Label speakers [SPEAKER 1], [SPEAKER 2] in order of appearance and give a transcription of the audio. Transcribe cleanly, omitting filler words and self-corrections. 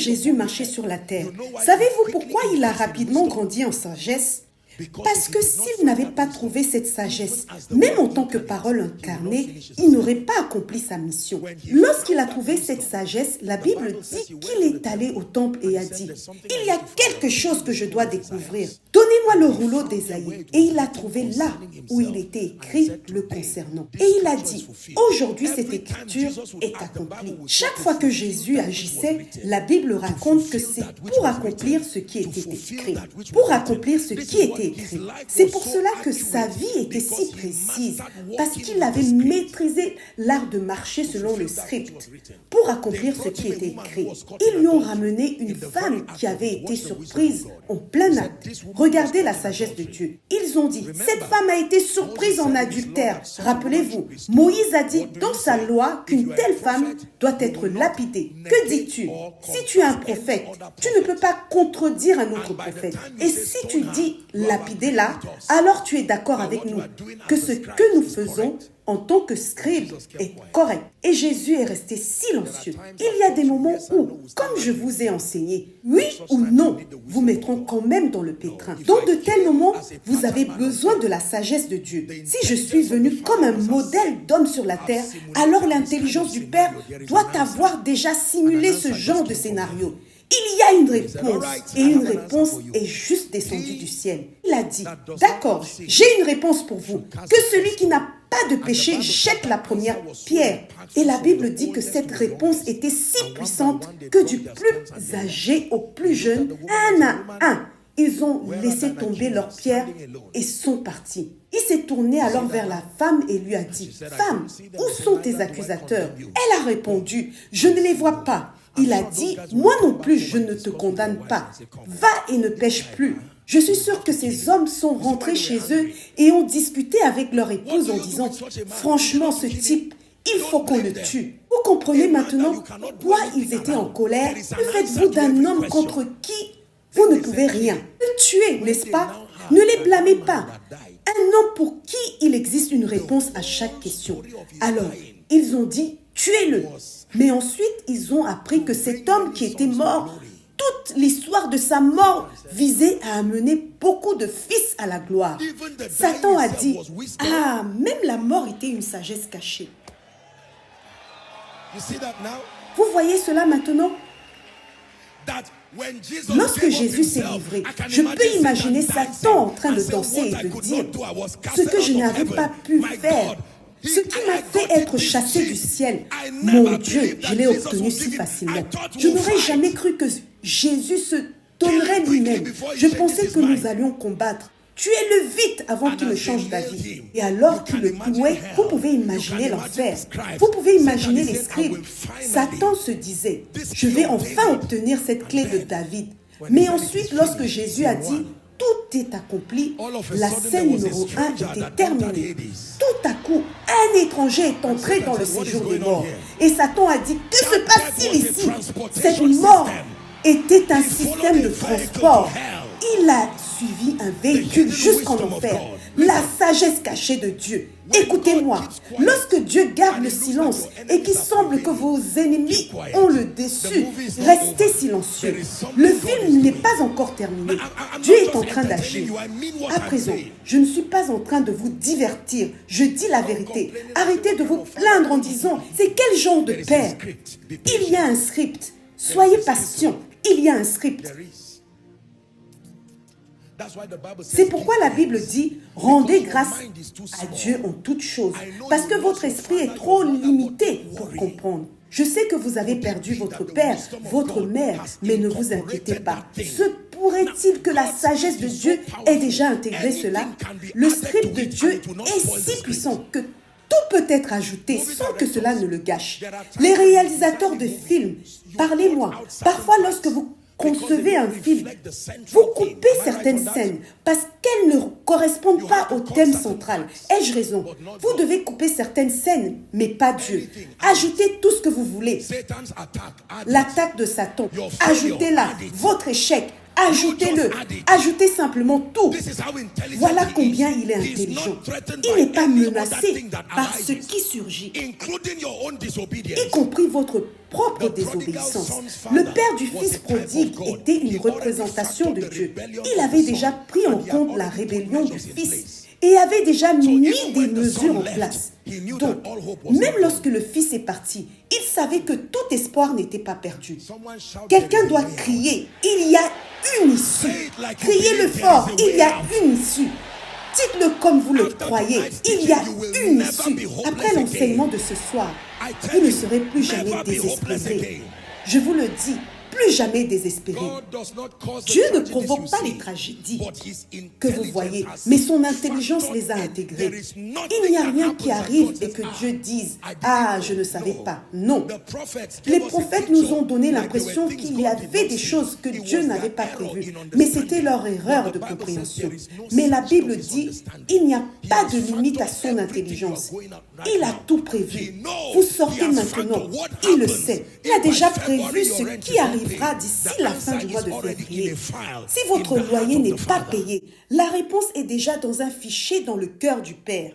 [SPEAKER 1] Jésus marchait sur la terre, savez-vous pourquoi il a rapidement grandi en sagesse? Parce que s'il n'avait pas trouvé cette sagesse, même en tant que parole incarnée, il n'aurait pas accompli sa mission. Lorsqu'il a trouvé cette sagesse, la Bible dit qu'il est allé au temple et a dit « Il y a quelque chose que je dois découvrir. Donnez-moi le rouleau d'Ésaïe. » Et il a trouvé là où il était écrit le concernant. Et il a dit « Aujourd'hui, cette écriture est accomplie. » Chaque fois que Jésus agissait, la Bible raconte que c'est pour accomplir ce qui était écrit, pour accomplir ce qui était écrit. C'est pour cela que sa vie était si précise, parce qu'il avait maîtrisé l'art de marcher selon le script, pour accomplir ce qui était écrit. Ils lui ont ramené une femme qui avait été surprise en plein acte. Regardez la sagesse de Dieu. Ils ont dit, cette femme a été surprise en adultère. Rappelez-vous, Moïse a dit dans sa loi qu'une telle femme doit être lapidée. Que dis-tu? Si tu es un prophète, tu ne peux pas contredire un autre prophète. Et si tu dis lapider là, alors tu es d'accord avec nous que ce que nous faisons en tant que scribe est correct. Et Jésus est resté silencieux. Il y a des moments où, comme je vous ai enseigné, oui ou non, vous mettront quand même dans le pétrin. Dans de tels moments, vous avez besoin de la sagesse de Dieu. Si je suis venu comme un modèle d'homme sur la terre, alors l'intelligence du Père doit avoir déjà simulé ce genre de scénario. Il y a une réponse, et une réponse est juste descendue du ciel. Il a dit, d'accord, j'ai une réponse pour vous, que celui qui n'a pas de péché jette la première pierre. Et la Bible dit que cette réponse était si puissante que du plus âgé au plus jeune, un à un, ils ont laissé tomber leurs pierres et sont partis. Il s'est tourné alors vers la femme et lui a dit, « Femme, où sont tes accusateurs ?» Elle a répondu, « Je ne les vois pas. » Il a dit, « Moi non plus, je ne te condamne pas. Va et ne pêche plus. » Je suis sûr que ces hommes sont rentrés chez eux et ont discuté avec leur épouse en disant, « Franchement, ce type, il faut qu'on le tue. » Vous comprenez maintenant pourquoi ils étaient en colère? Que faites-vous d'un homme contre qui vous ne pouvez rien? Le tuer, n'est-ce pas? Ne les blâmez pas. Un homme pour qui il existe une réponse à chaque question. Alors, ils ont dit, tuez-le. Mais ensuite, ils ont appris que cet homme qui était mort, toute l'histoire de sa mort visait à amener beaucoup de fils à la gloire. Satan a dit, ah, même la mort était une sagesse cachée. Vous voyez cela maintenant? Lorsque Jésus s'est livré, je peux imaginer Satan en train de danser et de dire, ce que je n'avais pas pu faire, ce qui m'a fait être chassé du ciel, mon Dieu, je l'ai obtenu si facilement. Je n'aurais jamais cru que Jésus se donnerait lui-même. Je pensais que nous allions combattre. Tuez-le vite avant qu'il ne change d'avis. Et alors qu'il le clouait, vous pouvez imaginer l'enfer. Vous pouvez imaginer les scribes. Satan se disait, je vais enfin obtenir cette clé de David. Mais ensuite, lorsque Jésus a dit, tout est accompli, la scène numéro 1 était terminée. Tout à coup, un étranger est entré dans le séjour des morts. Et Satan a dit, que se passe-t-il ici? Cette mort était un système de transport. Il a suivi un véhicule jusqu'en enfer. La sagesse cachée de Dieu. Écoutez-moi, lorsque Dieu garde le silence et qu'il semble que vos ennemis ont le dessus, restez silencieux. Le film n'est pas encore terminé. Dieu est en train d'agir. À présent, je ne suis pas en train de vous divertir. Je dis la vérité. Arrêtez de vous plaindre en disant, c'est quel genre de père? Il y a un script. Soyez patient. Il y a un script. C'est pourquoi la Bible dit « Rendez grâce à Dieu en toutes choses » parce que votre esprit est trop limité pour comprendre. Je sais que vous avez perdu votre père, votre mère, mais ne vous inquiétez pas. Se pourrait-il que la sagesse de Dieu ait déjà intégré cela? Le script de Dieu est si puissant que tout peut être ajouté sans que cela ne le gâche. Les réalisateurs de films, parlez-moi. Parfois, lorsque vous concevez un film, vous coupez certaines scènes parce qu'elles ne correspondent pas au thème central. Ai-je raison? Vous devez couper certaines scènes, mais pas Dieu. Ajoutez tout ce que vous voulez. L'attaque de Satan, ajoutez-la. Votre échec, Ajoutez-le. Ajoutez simplement tout. Voilà combien il est intelligent. Il n'est pas menacé par ce qui surgit, y compris votre propre désobéissance. Le père du fils prodigue était une représentation de Dieu. Il avait déjà pris en compte la rébellion du fils et avait déjà mis des mesures en place. Donc, même lorsque le fils est parti, il savait que tout espoir n'était pas perdu. Quelqu'un doit crier, il y a une issue. Criez-le fort, il y a une issue. Dites-le comme vous le croyez, il y a une issue. Après l'enseignement de ce soir, vous ne serez plus jamais désespérés. Je vous le dis, plus jamais désespérés. Dieu ne provoque pas les tragédies que vous voyez, mais son intelligence les a intégrées. Il n'y a rien qui arrive et que Dieu dise « Ah, je ne savais pas ». Non. Les prophètes nous ont donné l'impression qu'il y avait des choses que Dieu n'avait pas prévues, mais c'était leur erreur de compréhension. Mais la Bible dit « Il n'y a pas de limite à son intelligence ». Il a tout prévu. Vous sortez maintenant. Il le sait. Il a déjà prévu ce qui arrivera d'ici la fin du mois de février. Si votre loyer n'est pas payé, la réponse est déjà dans un fichier dans le cœur du Père.